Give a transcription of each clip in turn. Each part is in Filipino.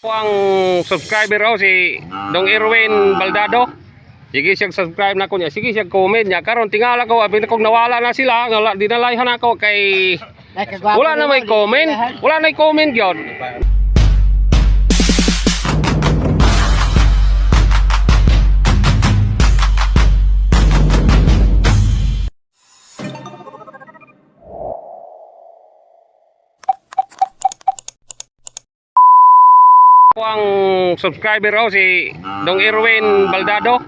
Ang subscriber ko si Dong Erwin Baldado. Sige siya subscribe na ko niya. Sige siya comment niya. Karon tingala ko abi kung nawala na sila, dinalayhan ako kay wala na may comment. Wala na may comment gyud. Ang subscriber ko si Dong Erwin Baldado.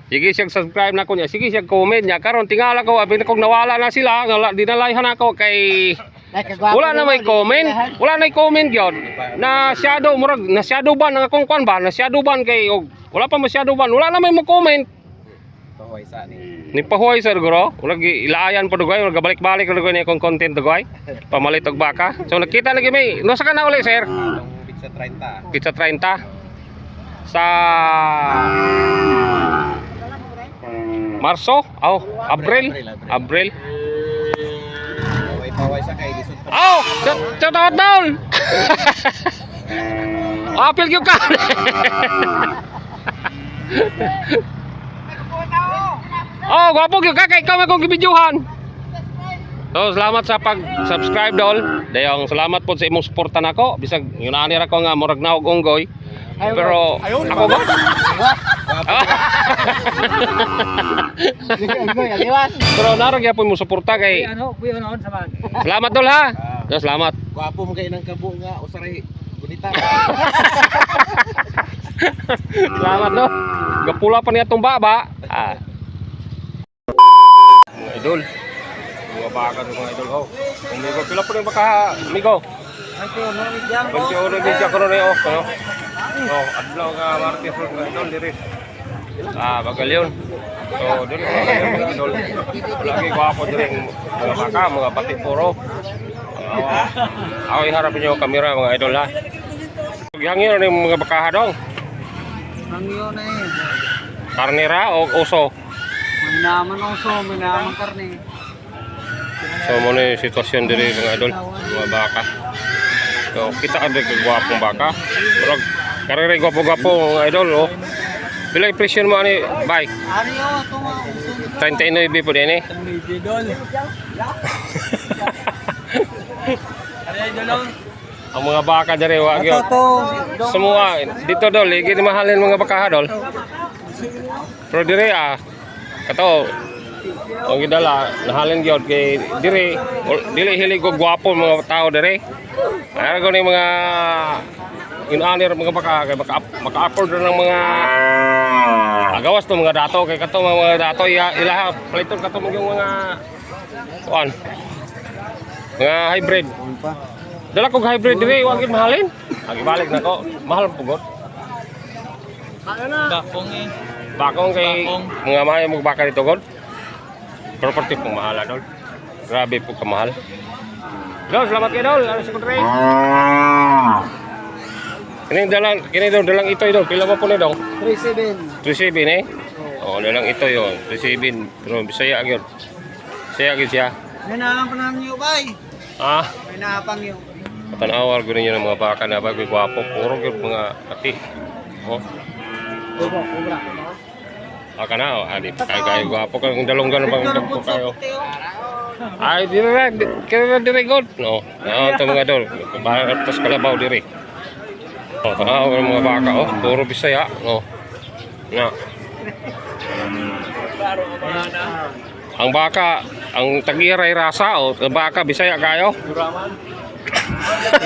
Sige siya subscribe na ko niya. Sige siya comment niya. Karon tingala ko abi kung nawala na sila, dinalayhan ako kay wala na may comment. Wala na may comment gyud. Na shadow murag na shadow ban ang akong kwan ba? Na shadow ban kay wala pa masyado ban. Wala na may mo comment. Pahuay sa Ni pahuay sa guro. Wala ilaayan pa dugay, wala balik-balik dugay ni akong content dugay. Pamalit og baka. So nakita lagi may. Nosa ka na uli, sir? Pizza 30. Pizza 30 sa Marso? Abril. Pahuay sa kay lisod pa. Shout down. Apil gyud ka. Gwapo gyud ka kay ikaw akong gibidyohan. So, salamat sa pag-subscribe dol. Dayong salamat po sa imong suporta nako. Bisag yun ani ra ko nga murag naog unggoy. Pero ako ba? Pero nara gyapon mo suporta kay salamat dol ha. Salamat. Gwapo mo kay nang kabo nga usaray bonita. Salamat no. Gapula pa niya tong baba. Idol. Mga baka mga idol ho. Amigo, pila po rin baka, amigo? Pagkyo na bidya ko rin ako. Adlaw nga Martes rin mga idol, diri. Bagal yun. So, diri mga idol. Lagi gwapo diri mga baka, mga batik puro. Ako iharapin nyo kamera mga idol ha. Hangin na yung mga bakaha dong. Hangyo na eh. Karnera o uso? Minaman uso, minaman karne. So mo na yung sitwasyon diri mga idol, mga baka. So kita ka diri gwapong baka. Pero karere gwapo-gwapo mga idol oh. Pila impression mo ani bike? Ari oh, to nga uso. 39 po din eh. Idol. Ari idol. Ang mga baka diri wa gyud. Semua dito dol, ligi mahalin mga baka dol. Pero diri kato ang gidala nahalin gyud kay diri hilig ko gwapo mga tao diri. Ara ko ni mga inanir mga baka kay maka-afford ng mga agawas to mga dato kay kato mga dato ilaha paliton kato mga kuan mga hybrid. Dala kog hybrid diri wa gyud mahalin. Balik na ko mahal pugot. Bakong kay mga may mo baka dito god. Property pong mahal dol. Grabe po kamahal. Dol, salamat kayo dol. Ano si Kudre? Kini dalang ito dol. Pila mo po ni dong? 37. 37 eh. Dalang ito yon. 37. Pero Bisaya gyud. Bisaya gyud siya. May naapang pa namin yung bay. May naapang yung. Tanawar gyud niyo ng mga baka na bagoy gwapo. Puro gyud mga pati. Kubra. Kana adi kay gwapo ka kung dalonggan bang dagko kayo. Ay dire god no. To mga dol. Tapos kalabaw dire. Tanaw ng mga baka puro Bisaya no. Na. Ang baka, ang tagiray rasa baka Bisaya kayo.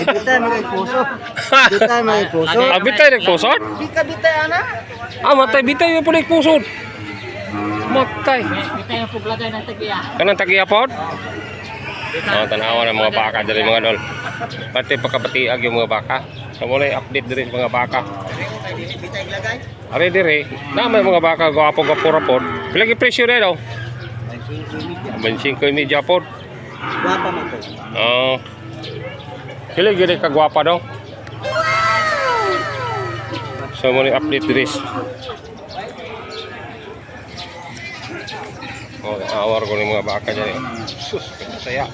Bitay magpuso. Bitay magpuso. Bitay nagpusod? Bika bitay ana. Matay bitay mo pulik pusod. Matay. Bitay ang puglagay ng tagiya. Kanang tagiya pod? Tanawa ng mga baka diri mga dol. Pati pagkabatiag yung mga baka. Sa mo na update diri sa mga baka. Bitay glagay. Ari diri, na may mga baka gwapo-gwapo ra pod. Pila gi presyo na daw? 25 media pod. Guwapa man ko. Pila gi ka gwapa daw? So mo ni update diri. Awar ko ng mga baka dyan eh. Sus, saya.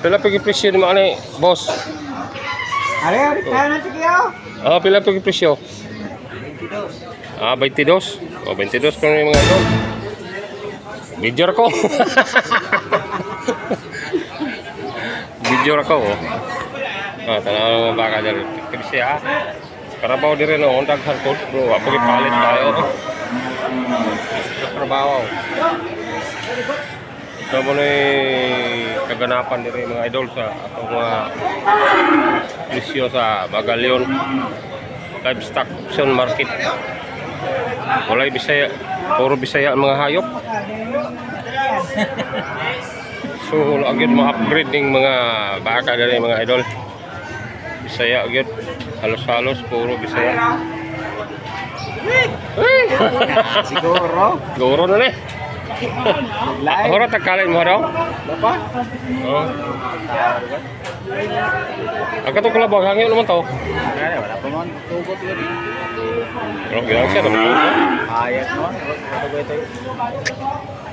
Pila pagi presyo ni mga ni, boss? Ari, tayo na tikiyo. Pila pagi presyo? 22. 22 ko yung mga idol. Video ko. Video ko. Tanaw mga baka dyan. Kasi karabaw din rin ang daghan ko. Bro, pagi palit tayo. Karabaw. So mo na kaganapan din rin mga idol sa atong mga presyo sa Magallaon Livestock Auction Market. Walay Bisaya, puro Bisaya ang mga hayop. So agad ma-upgrade ng mga baka dali mga idol. Bisaya agad, halos-halos puro Bisaya. Siguro. Guro na ni. Ahora tagkalin mo daw? Bapa? Oo. Ang katong kalabaw, hangin naman to. Wala pa man. Tugot yun. Pero gilang siya naman ito. Ayat mo. Tugot ito.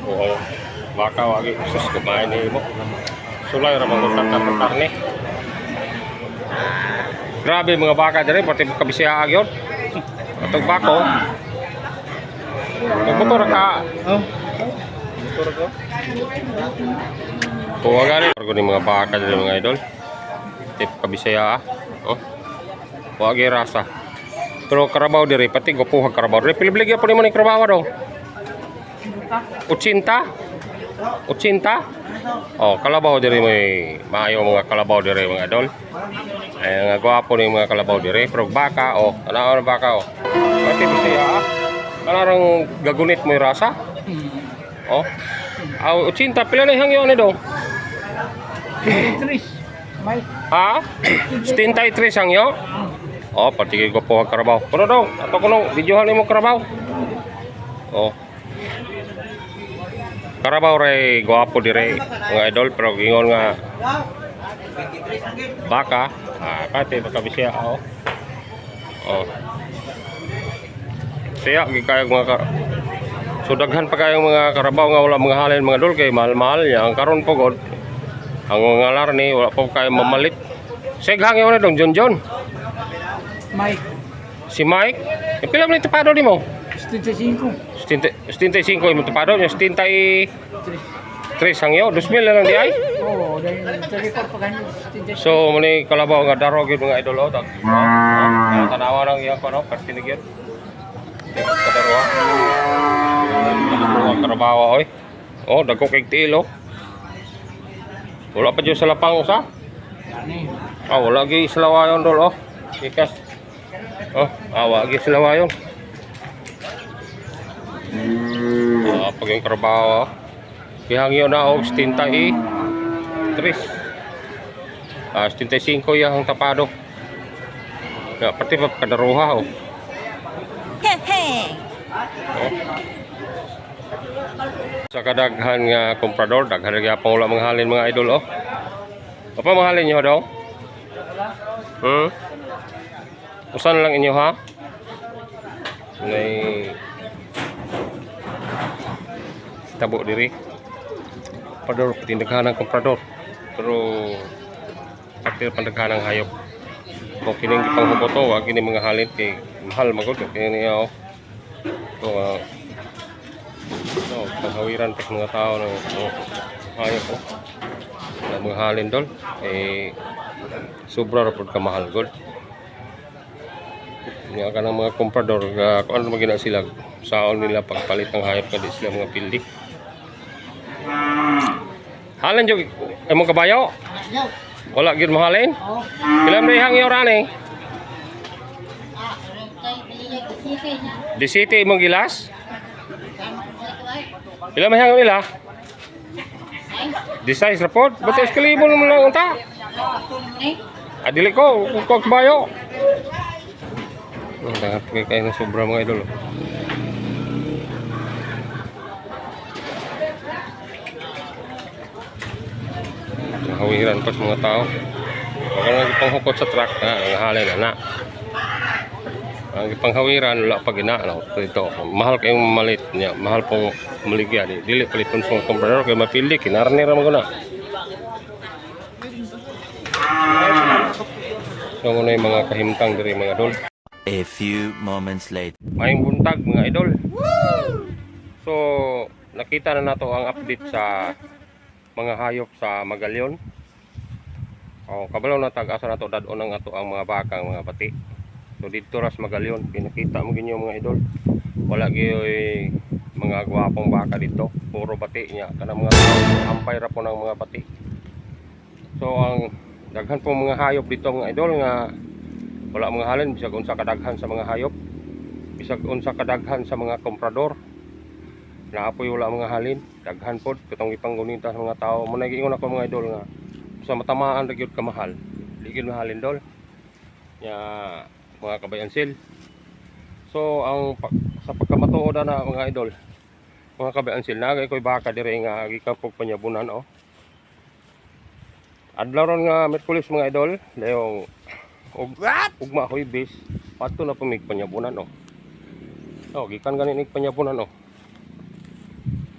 Oo. Baka wagi. Sus, kumain ni mo. Sulay ramang magtatar-tatar ni. Grabe mga baka dyan. Pati kabisya agyon. Atong bako. Magmotor ka. Motor ko. Kuwagan ni mga baka dyan mga idol. Tip kabisaya wagi rasa. Pero karabaw diri pati gopuhag karabaw. Diri pilibligya po nimo ni karabaw daw. 80? 80? Kalabaw diri may maayo mga kalabaw diri mga idol. Ay nga gwapo ni mga kalabaw diri pero baka ana baka pati bisaya kanarang gagunit mo rasa. 80 pila na hangyo ni daw. 23. May. Ha? 73 ang yo? Pati ko po ang karabaw. Pero daw, ato ko nung videohan mo karabaw. Karabaw ray guwapo dire mga idol pero gingon nga baka, pati makabisya Siya gikayag mga so daghan pa kayong mga karabaw nga wala mga halin mga idol kay mahal-mahal niya. Ang karon po god ang mga lar ni wala pa kayo mamalit. Seghang yun na dong, John. Mike. Si Mike? Pila mo yung tapado ni mo? 75. 75 yung tapado niya. 73 ang yun. 2,000 na lang di ay? Oo, dahil teleport pa ganyan. So, muli kalabaw nga daro yun mga idol. Tanawa lang yan ko, no? Pertinig yun. Kadaruha. Kadaruha karabawa, oy. Dagko kay tiil, wala pa dyan sa lapang usa? Wala lagi silawayon dol, ikas. Wala lagi silawayon. Pag yung karabaho, ihangyo na 73. 75 yung tapado. Pati pa kadaruha, Sa kadaghan nga komprador, daghan nga pang wala mga halin mga idol, Apa mga halin nyo daw? Usan lang inyo ha? May tabo diri. Komprador, patindaghan ng komprador. Pero pati pandaghan ng hayop. Kung kining ipanghuboto, wag kini mga halin kay mahal magod kay niya panghawiran pa mga tao ng hayop na mga halin dol sobra ra pud ka mahal gud niya ka ng mga komprador kung ano magina sila saon nila pagpalit ng hayop kadi sila mga pildi halin jud imong kabayo wala gid mahalin pila may hangyo rani di city imong gilas pila may hangyo nila di size report ba't eskalibo naman lang unta adili ko kung kabayo dapat kayo na sobra mga idol hawiran pa sa mga tao baka nang ipanghukot sa truck ang halin na ang ipanghawiran wala pag ina ito mahal kayong malit niya mahal pong maligya dili paliton sa komprador kay mapili kinarnira mo na So muna yung mga kahimtang diri mga idol. A few moments later. Mayong buntag mga idol. So nakita na nato ang update sa mga hayop sa Magallaon. O kabalaw na tag-asa nato dadon ang ato ang mga bakang mga bati. So dito ras Magallaon pinakita mo ginyo mga idol. Wala gyud mga gwapong baka dito, puro bati niya. Kanang mga ampay ra po ng mga bati. So ang daghan po mga hayop dito mga idol nga wala mga halin bisag unsa kadaghan sa mga hayop. Bisag unsa kadaghan sa mga komprador. Naapoy wala mga halin, daghan pod katong ipanggunita sa mga tao. Mo nagiingon ako mga idol nga sa matamaan ra gyud ka mahal. Di gyud mahalin dol. Ya mga kabayansil. So ang sa pagkamatuod na mga idol, mga kabayansil nagay koy baka dire nga gikan pog panyabunan oh. Adlaw ron nga Miyerkules mga idol, dayong ugma Huwebes, pato na pamig panyabunan oh. Oh, gikan ganin ig panyabunan oh.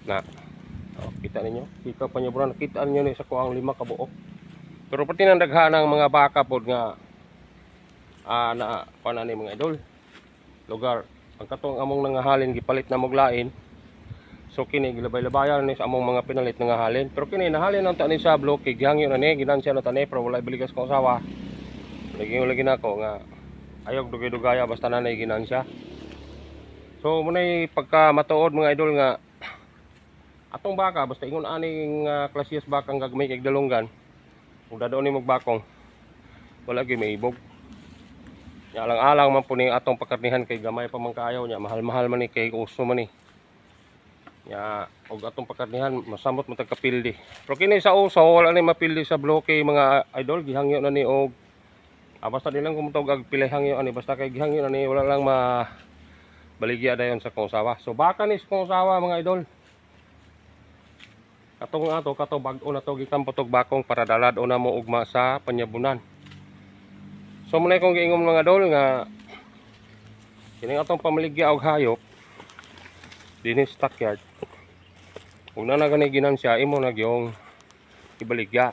Na. Oh, kita ninyo, kita panyabunan, kita ninyo ni sa kuang 5 ka buok. Pero pati nang daghan ang mga baka pod nga na panani mga idol. Lugar ang katong among nangahalin gipalit na moglain. So kini gilabay-labayan ni sa among mga pinalit nga halin. Pero kini nahalin ang tani sa bloke gihangyo na ni ginansya na tani pero wala biligas ko usawa. Lagi nako nga ayog dugay-dugaya basta nanay ginansya. So munay pagka matuod mga idol nga atong baka basta ingon aning klasiyas bakang gagmay kay dalunggan. Ug dadoon ni magbakong wala gyud maibog. Ya alang-alang man po ni atong pakarnihan kay gamay pa man kaayaw niya, mahal-mahal man ni kay uso man ni. Ya, og atong pakarnihan masamot man tagkapildi. Pero kini sa uso wala ni mapildi sa bloke mga idol, gihangyo na ni og basta nilang kumutog ag pilay hangyo ani basta kay gihangyo na ni wala lang baligya dayon sa konsawa. So baka ni sa konsawa mga idol. Katong katong bag-o na to gikan potog bakong para dalad una mo ugma sa panyabunan. So muna kong giingon mga idol nga kining atong pamaligya og hayop dinhi sa stockyard. Kung na gani ginansya imo na gyung ibaligya.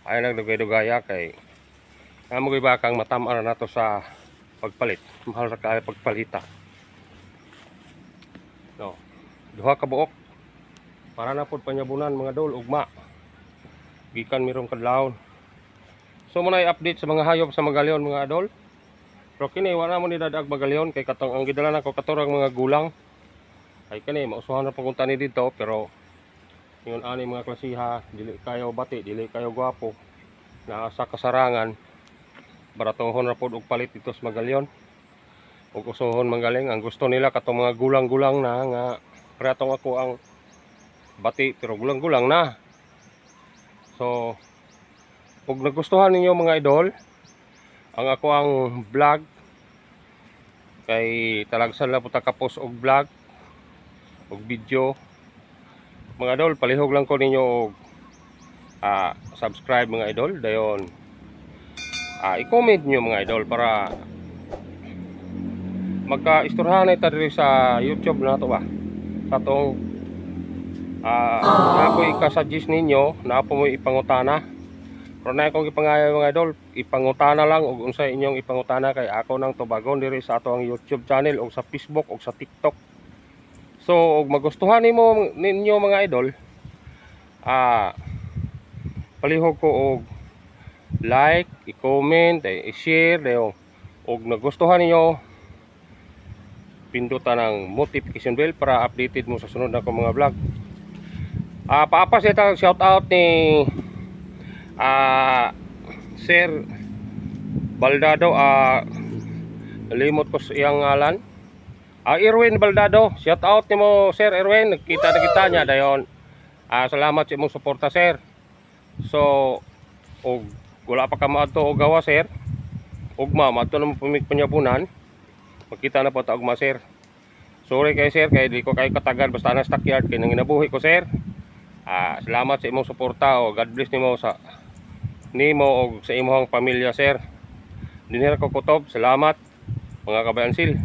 Ay nagdugay-dugaya kay amo gyud bakang matam-ara nato sa pagpalit. Mahal ra kay pagpalita. No. Duha ka buok para na pod panyabunan mga idol ugma. Gikan mirong kadlawon. So muna i-update sa mga hayop sa Magallaon mga idol. Pero kini wala mo ni dadag Magallaon kay katong ang gidala nako katurang mga gulang. Ay kani mausuhan na pagunta ni dito pero ingon ani mga klasiha dili kayo bati, dili kayo gwapo. Na sa kasarangan baratohon ra pod og palit dito sa Magallaon. Ug usohon manggaling ang gusto nila katong mga gulang-gulang na nga kretong ako ang bati pero gulang-gulang na. So kung nagustuhan ninyo mga idol ang ako ang vlog kay talagsan lang po takapos og vlog og video mga idol palihog lang ko ninyo og subscribe mga idol dayon i-comment nyo mga idol para magka-istoryahan na diri sa YouTube na to ba sa tong na ako ikasuggest ninyo na po mo ipangutana. Pero na akong ipangayo mga idol, ipangutana lang ug unsa inyong ipangutana kay ako nang tubagon diri sa ato ang YouTube channel o sa Facebook o sa TikTok. So ug magustuhan ninyo mga idol, palihog ko og like, i-comment, i-share dayon. Ug nagustuhan ninyo pindutan ang notification bell para updated mo sa sunod na akong mga vlog. Paapas ito shout out ni Sir Baldado, nalimot ko sa iyang ngalan. Erwin Baldado, shout out nimo Sir Erwin, nakita na kita niya dayon. Salamat sa imong suporta sir. So og wala pa ka maadto og gawa sir. Ugma maadto na mo panyabunan. Makita na po ta ugma sir. Sorry kay sir kay di ko kay katagan basta na stockyard kay nang ginabuhi ko sir. Salamat sa imong suporta o God bless nimo o sa imong pamilya sir. Dinhi ra ko kutob. Salamat mga kabayansil.